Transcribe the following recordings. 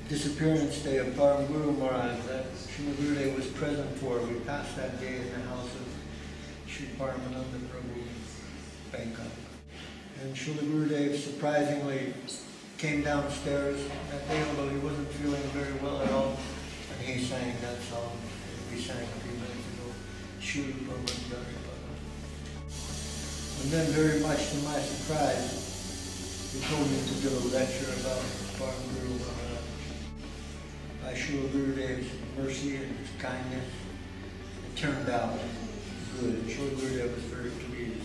Disappearance day of Param Guru Maharaj that Srila Gurudev was present for. We passed that day in the house of Sripad Vaisnava Prabhu, Bangkok. And Srila Gurudev surprisingly came downstairs that day, although he wasn't feeling very well at all, and he sang that song we sang a few minutes ago, Srila Prabhu. And then, very much to my surprise, he told me to give a lecture about Param Guru Maharaj. By Srila Gurudev's mercy and his kindness, it turned out good. Srila Gurudev was very pleased.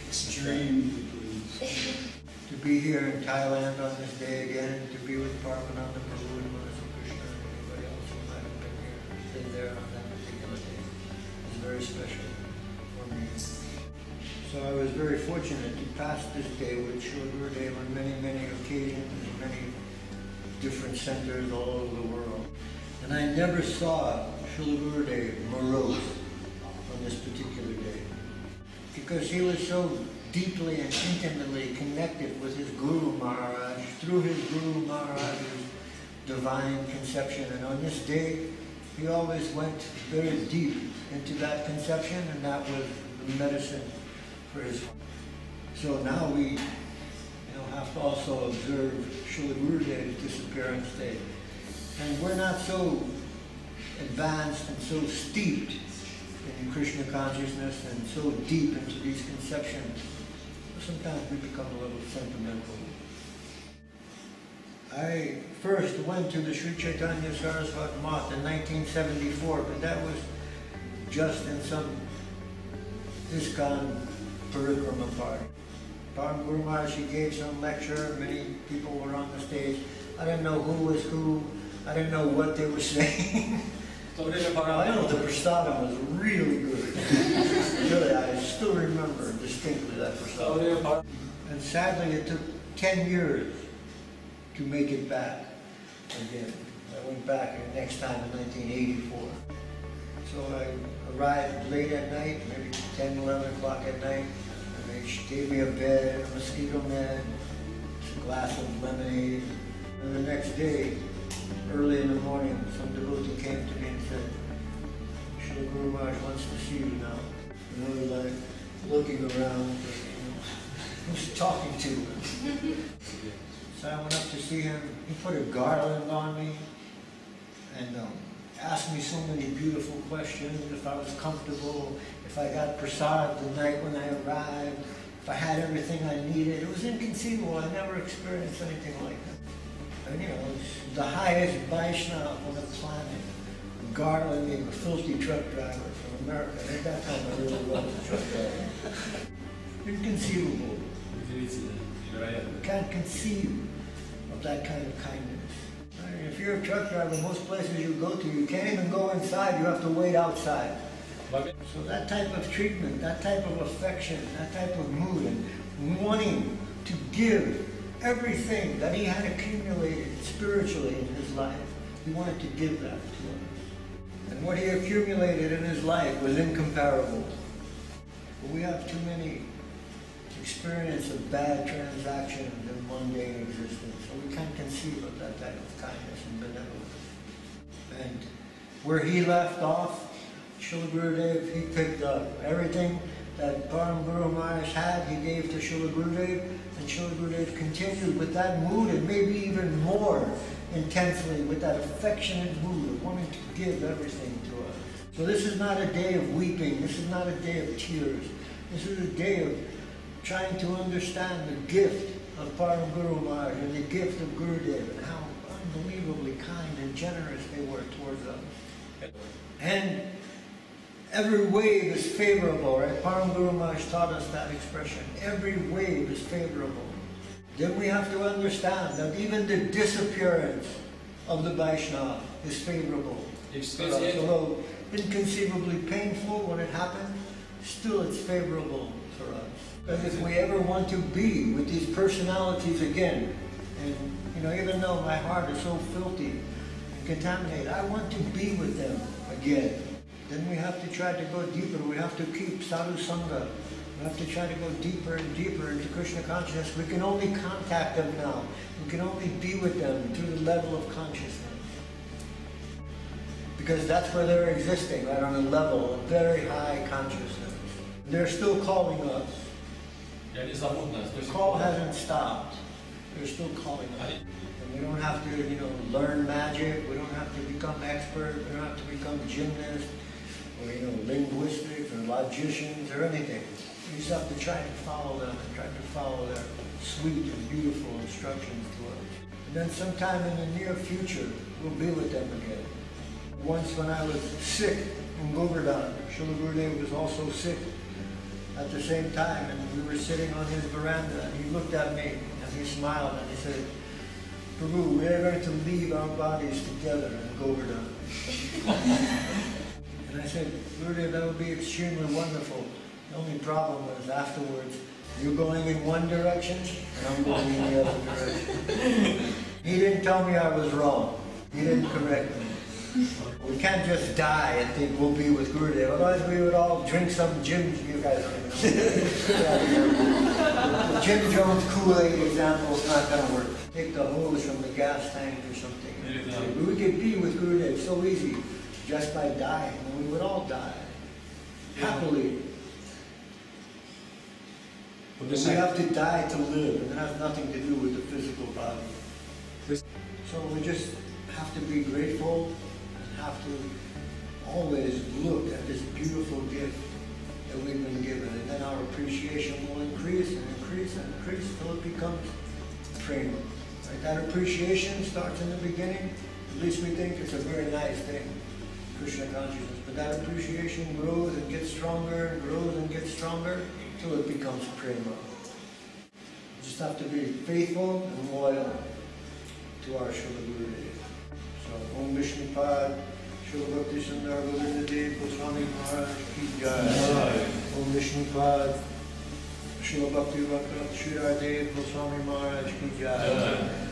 Extremely pleased. To be here in Thailand on this day again, to be with Paramananda Prabhu and Krishna and anybody else who might have been here, been there on that particular day, is very special for me. So I was very fortunate to pass this day with Srila Gurudev on many, many occasions in many different centers all over the world. And I never saw Srila Gurudev morose on this particular day, because he was so deeply and intimately connected with his Guru Maharaj, through his Guru Maharaj's divine conception. And on this day, he always went very deep into that conception, and that was the medicine for his heart. So now we have to also observe Srila Gurudev's Disappearance Day. And we're not so advanced and so steeped in Krishna consciousness and so deep into these conceptions. Sometimes we become a little sentimental. I first went to the Sri Chaitanya Saraswati Math in 1974, but that was just in some ISKCON parikrama party. Param Guru Maharaj, he gave some lecture, many people were on the stage. I didn't know who was who, I didn't know what they were saying. I know the prasadam was really good. Really, I still remember distinctly that prasadam. And sadly, it took 10 years to make it back again. I went back next time in 1984. So I arrived late at night, maybe 10, 11 o'clock at night, and they gave me a bed, a mosquito net, a glass of lemonade. And the next day, early in the morning, some devotee came to me and said, Srila Guru Maharaj wants to see you now. And I was like looking around, who's talking to him? So I went up to see him. He put a garland on me and asked me so many beautiful questions, if I was comfortable, if I got prasad the night when I arrived, if I had everything I needed. It was inconceivable. I never experienced anything like that. And it's the highest Vaishnava on the planet, garlanding a filthy truck driver from America. At that time I really was a truck driver. Inconceivable. You can't conceive of that kind of kindness. I mean, if you're a truck driver, most places you go to, you can't even go inside, you have to wait outside. So that type of treatment, that type of affection, that type of mood, and wanting to give everything that he had accumulated spiritually in his life, he wanted to give that to us. And what he accumulated in his life was incomparable. But we have too many experience of bad transactions in mundane existence, so we can't conceive of that type of kindness and benevolence. And where he left off, Srila Gurudev, he picked up everything that Param Guru Maharaj had, he gave to Srila Gurudev, and Srila Gurudev continued with that mood, and maybe even more intensely with that affectionate mood of wanting to give everything to us. So this is not a day of weeping, this is not a day of tears, this is a day of trying to understand the gift of Param Guru Maharaj and the gift of Gurudev and how unbelievably kind and generous they were towards us. And every wave is favorable, right? Param Guru Maharaj taught us that expression. Every wave is favorable. Then we have to understand that even the disappearance of the Vaishnava is favorable. Although inconceivably painful when it happened, still it's favorable for us. Because if we ever want to be with these personalities again, and even though my heart is so filthy and contaminated, I want to be with them again. Then we have to try to go deeper. We have to keep sadhu sangha We have to try to go deeper and deeper into Krishna consciousness. We can only contact them now. We can only be with them through the level of consciousness. Because that's where they're existing, right on a level of very high consciousness. They're still calling us. The call hasn't stopped. They're still calling us. And we don't have to, learn magic. We don't have to become expert. We don't have to become gymnasts or, linguistics or logicians or anything. We just have to try to follow them and try to follow their sweet and beautiful instructions to us. And then sometime in the near future, we'll be with them again. Once when I was sick in Govardhan, Srila Gurudev was also sick at the same time, and we were sitting on his veranda, and he looked at me, and he smiled, and he said, Prabhu, we are going to leave our bodies together in Govardhan. And I said, Gurudev, that would be extremely wonderful. The only problem was afterwards, you're going in one direction, and I'm going in the other direction. He didn't tell me I was wrong. He didn't correct me. We can't just die and think we'll be with Gurudev. Otherwise we would all drink some Jim, you guys don't even know. The Jim Jones Kool-Aid example is not going to work. Take the hose from the gas tank or something. We could be with Gurudev so easy just by dying. And we would all die. Happily. But we have to die to live, and it has nothing to do with the physical body. So we just have to be grateful and have to always look at this beautiful gift that we've been given, and then our appreciation will increase and increase and increase until it becomes prema. Right? That appreciation starts in the beginning. At least we think it's a very nice thing, Krishna consciousness. But that appreciation grows and gets stronger and grows and gets stronger until it becomes prema. We just have to be faithful and loyal to our Srila Gurudev. So, Om Sripad Srila Bhakti Sundar Govindadev Goswami Maharaj Ki Jai. Om Sripad Srila Bhakti Sridhar Goswami Maharaj Ki Jai.